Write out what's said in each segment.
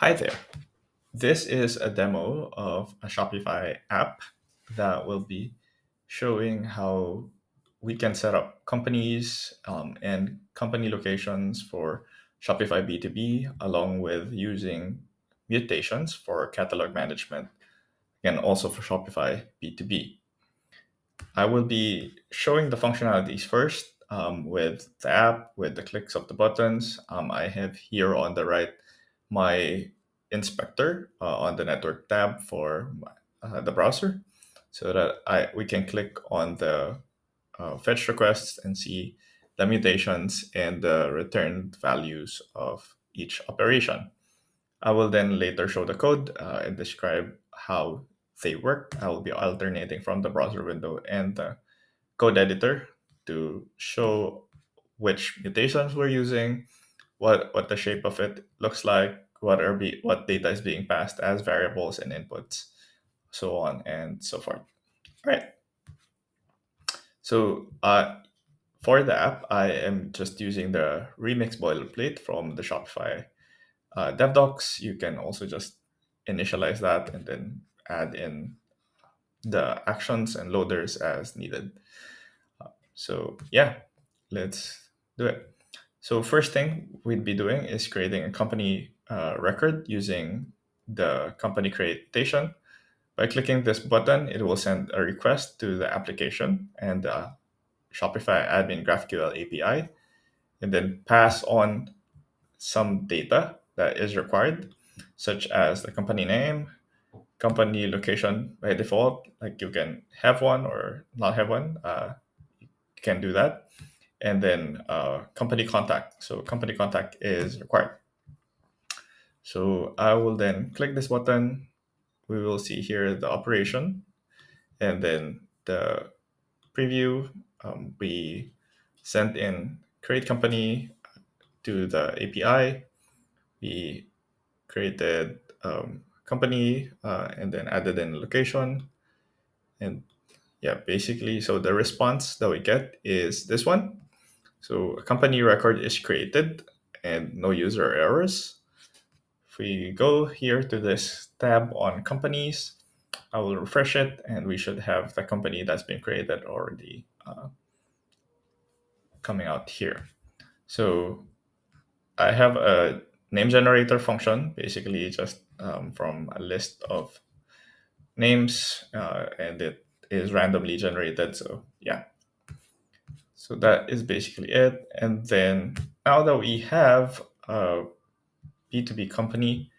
Hi there. This is a demo of a Shopify app that will be showing how we can set up companies and company locations for Shopify B2B, along with using mutations for catalog management and also for Shopify B2B. I will be showing the functionalities first with the app, with the clicks of the buttons. I have here on the right my inspector on the network tab for the browser so that we can click on the fetch requests and see the mutations and the returned values of each operation. I will then later show the code and describe how they work. I will be alternating from the browser window and the code editor to show which mutations we're using, what the shape of it looks like, what data is being passed as variables and inputs, so on and so forth. All right. So for the app, I am just using the Remix boilerplate from the Shopify dev docs. You can also just initialize that and then add in the actions and loaders as needed. So yeah, let's do it. So first thing we'd be doing is creating a company record using the company creation. By clicking this button, it will send a request to the application and the Shopify admin GraphQL API, and then pass on some data that is required, such as the company name, company location by default. Like you can have one or not have one. You can do that, and then company contact. So company contact is required. So I will then click this button. We will see here the operation and then the preview. We sent in create company to the API. We created company and then added in location. And yeah, basically, so the response that we get is this one. So a company record is created and no user errors. If we go here to this tab on companies, I will refresh it and we should have the company that's been created already coming out here. So I have a name generator function, basically just from a list of names, and it is randomly generated. So yeah, so that is basically it. And then now that we have a B2B company,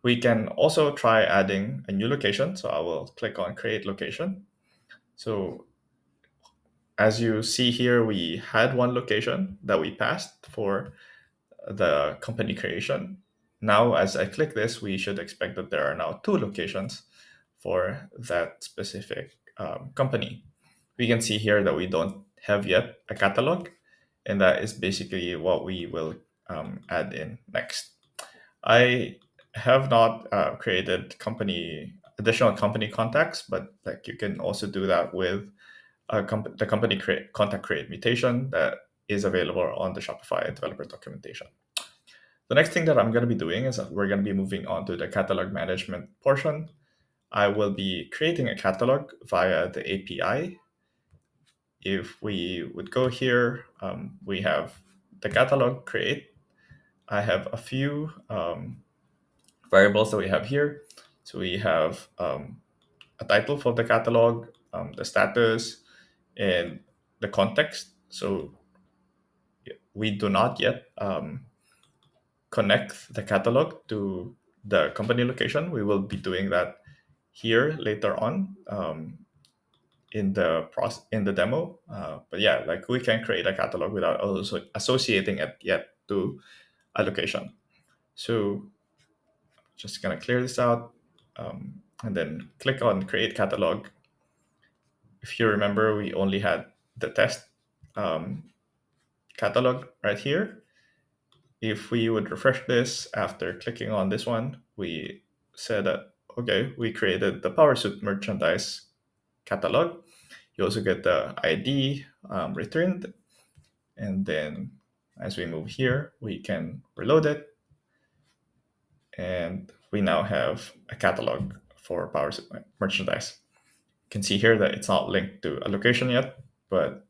we can also try adding a new location. So I will click on create location. So as you see here, we had one location that we passed for the company creation. Now, as I click this, we should expect that there are now two locations for that specific company. We can see here that we don't have yet a catalog, and that is basically what we will add in next. I have not created additional company contacts, but like you can also do that with the company contact create mutation that is available on the Shopify developer documentation. The next thing that I'm going to be doing is that we're going to be moving on to the catalog management portion. I will be creating a catalog via the API. If we would go here, we have the catalog create. I have a few variables that we have here. So we have a title for the catalog, the status, and the context. So we do not yet connect the catalog to the company location. We will be doing that here later on in the demo. But yeah, like we can create a catalog without also associating it yet to a location. So just gonna clear this out and then click on create catalog. If you remember, we only had the test um, catalog right here. If we would refresh this after clicking on this one, we said that, okay, we created the PowerSuit merchandise catalog. You also get the ID returned. And then as we move here, we can reload it. and we now have a catalog for Powers merchandise. You can see here that it's not linked to a location yet, but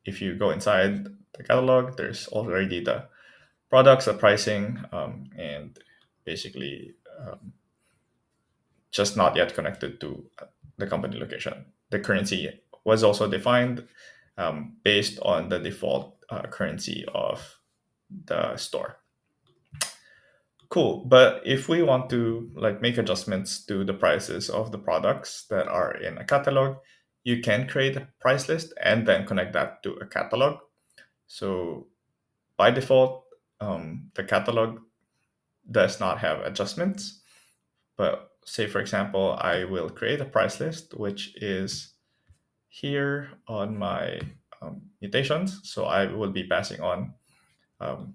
if you go inside the catalog, there's already the products, the pricing, and basically just not yet connected to the company location. The currency was also defined based on the default currency of the store. Cool. But if we want to like make adjustments to the prices of the products that are in a catalog, you can create a price list and then connect that to a catalog. So by default, the catalog does not have adjustments. But say, for example, I will create a price list, which is here on my mutations. So I will be passing on um,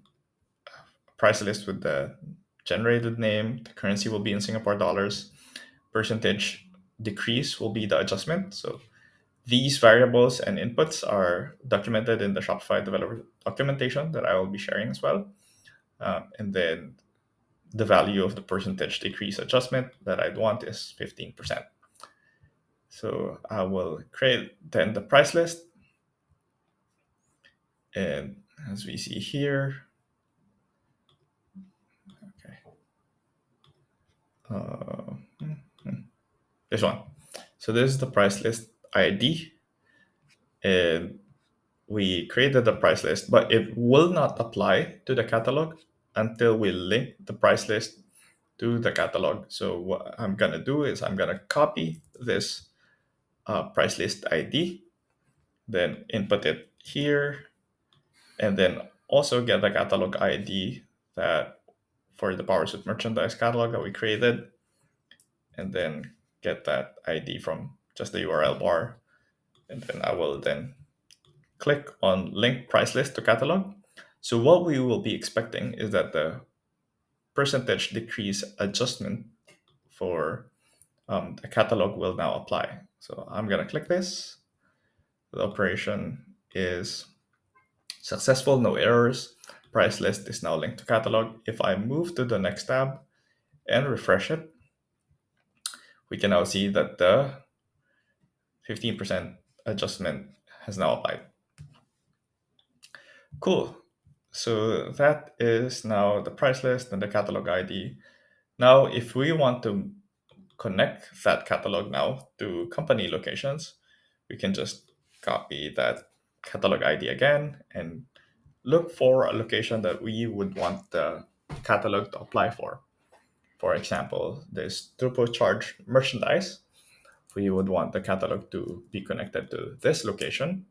price list with the generated name. The currency will be in Singapore dollars. Percentage decrease will be the adjustment. So these variables and inputs are documented in the Shopify developer documentation that I will be sharing as well. And then the value of the percentage decrease adjustment that I'd want is 15%. So I will create then the price list. And as we see here, okay, uh, this one. So this is the price list ID. And we created the price list, but it will not apply to the catalog until we link the price list to the catalog. So what I'm gonna do is I'm gonna copy this price list ID, then input it here, and then also get the catalog ID that for the PowerSuite merchandise catalog that we created, and then get that ID from just the URL bar. And then I will then click on link price list to catalog. So what we will be expecting is that the percentage decrease adjustment for the catalog will now apply. So I'm gonna click this. The operation is successful, no errors. Price list is now linked to catalog. If I move to the next tab and refresh it, we can now see that the 15% adjustment has now applied. Cool. So that is now the price list and the catalog ID. Now, if we want to connect that catalog now to company locations, we can just copy that catalog ID again and look for a location that we would want the catalog to apply for. For example, this turbocharged merchandise, we would want the catalog to be connected to this location.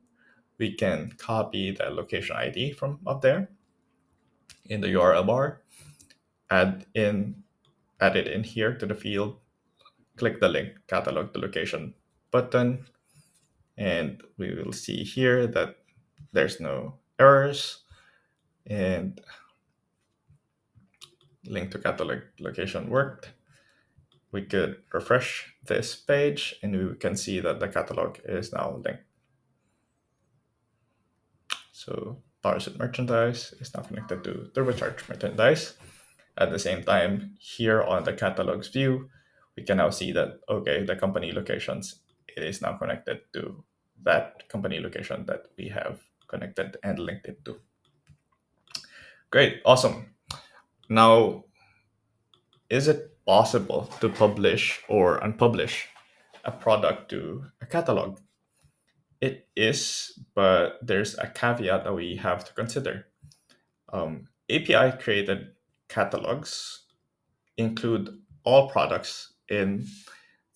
We can copy the location ID from up there in the URL bar, add it in here to the field, click the link catalog to location button, and we will see here that there's no errors, and link to catalog location worked. We could refresh this page and we can see that the catalog is now linked. So PowerSuite merchandise is now connected to turbocharged merchandise. At the same time, here on the catalogs view, we can now see that, okay, the company locations, it is now connected to that company location that we have connected and linked it to. Great, awesome. Now, is it possible to publish or unpublish a product to a catalog? It is, but there's a caveat that we have to consider. API created catalogs include all products in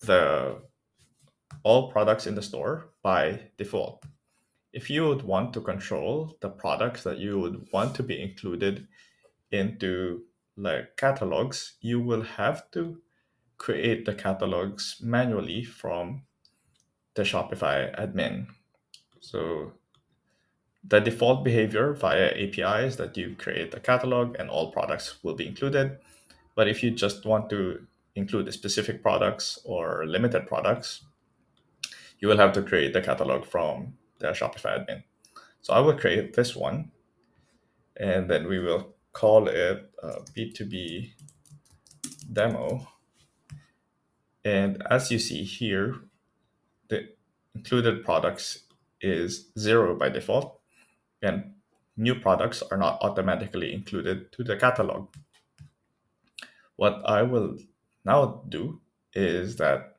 the store by default. If you would want to control the products that you would want to be included into like catalogs, you will have to create the catalogs manually from the Shopify admin. So the default behavior via API is that you create a catalog and all products will be included. But if you just want to include specific products or limited products, you will have to create the catalog from the Shopify admin. So I will create this one, and then we will call it B2B demo. And as you see here, the included products is 0 by default, and new products are not automatically included to the catalog. What I will now do is that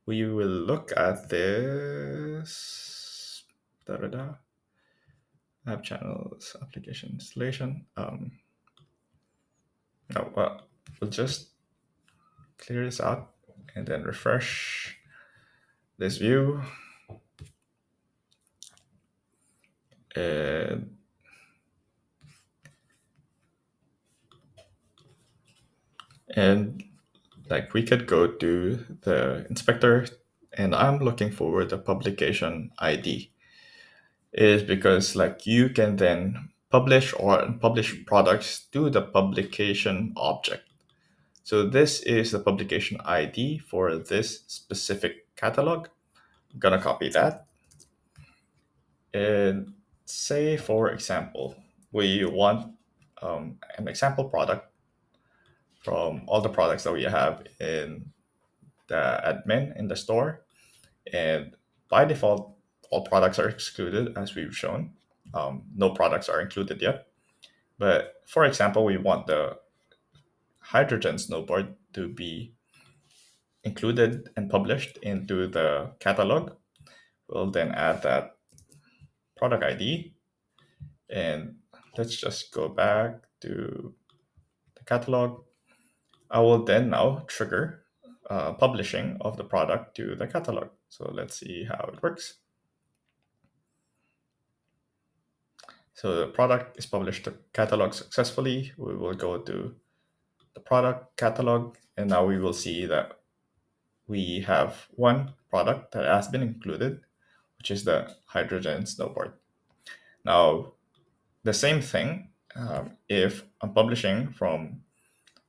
we will look at this da-da-da, app channels application installation. No, well, we'll just clear this out and then refresh this view. And and like we could go to the inspector, and I'm looking for the publication ID, is because like you can then publish or unpublish products to the publication object. So this is the publication ID for this specific catalog. I'm gonna copy that, and say for example we want an example product from all the products that we have in the admin in the store. And by default, all products are excluded as we've shown. No products are included yet. But for example, we want the hydrogen snowboard to be included and published into the catalog. We'll then add that product ID. And let's just go back to the catalog. I will then now trigger publishing of the product to the catalog. So let's see how it works. So the product is published to catalog successfully. We will go to the product catalog, and now we will see that we have one product that has been included, which is the hydrogen snowboard. Now, the same thing, if I'm publishing from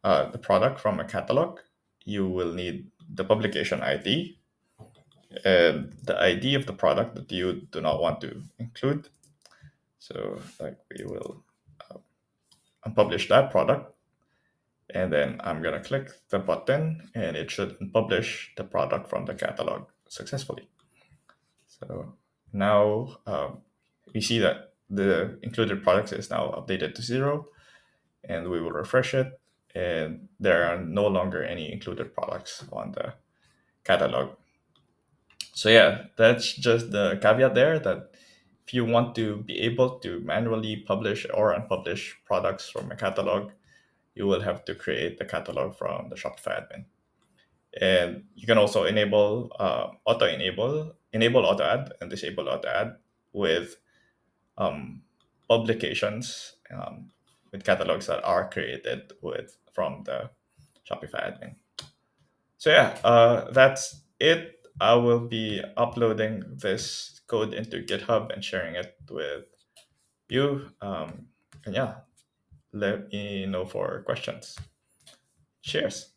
the product from a catalog, you will need the publication ID and the ID of the product that you do not want to include. So, like, we will unpublish that product, and then I'm gonna click the button, and it should publish the product from the catalog successfully. So now we see that the included products is now updated to 0, and we will refresh it, and there are no longer any included products on the catalog. So yeah, that's just the caveat there, that if you want to be able to manually publish or unpublish products from a catalog, you will have to create the catalog from the Shopify admin. And you can also enable auto add and disable auto add with um, publications with catalogs that are created with from the Shopify admin. So yeah, that's it. I will be uploading this code into GitHub and sharing it with you. And yeah, let me know for questions. Cheers.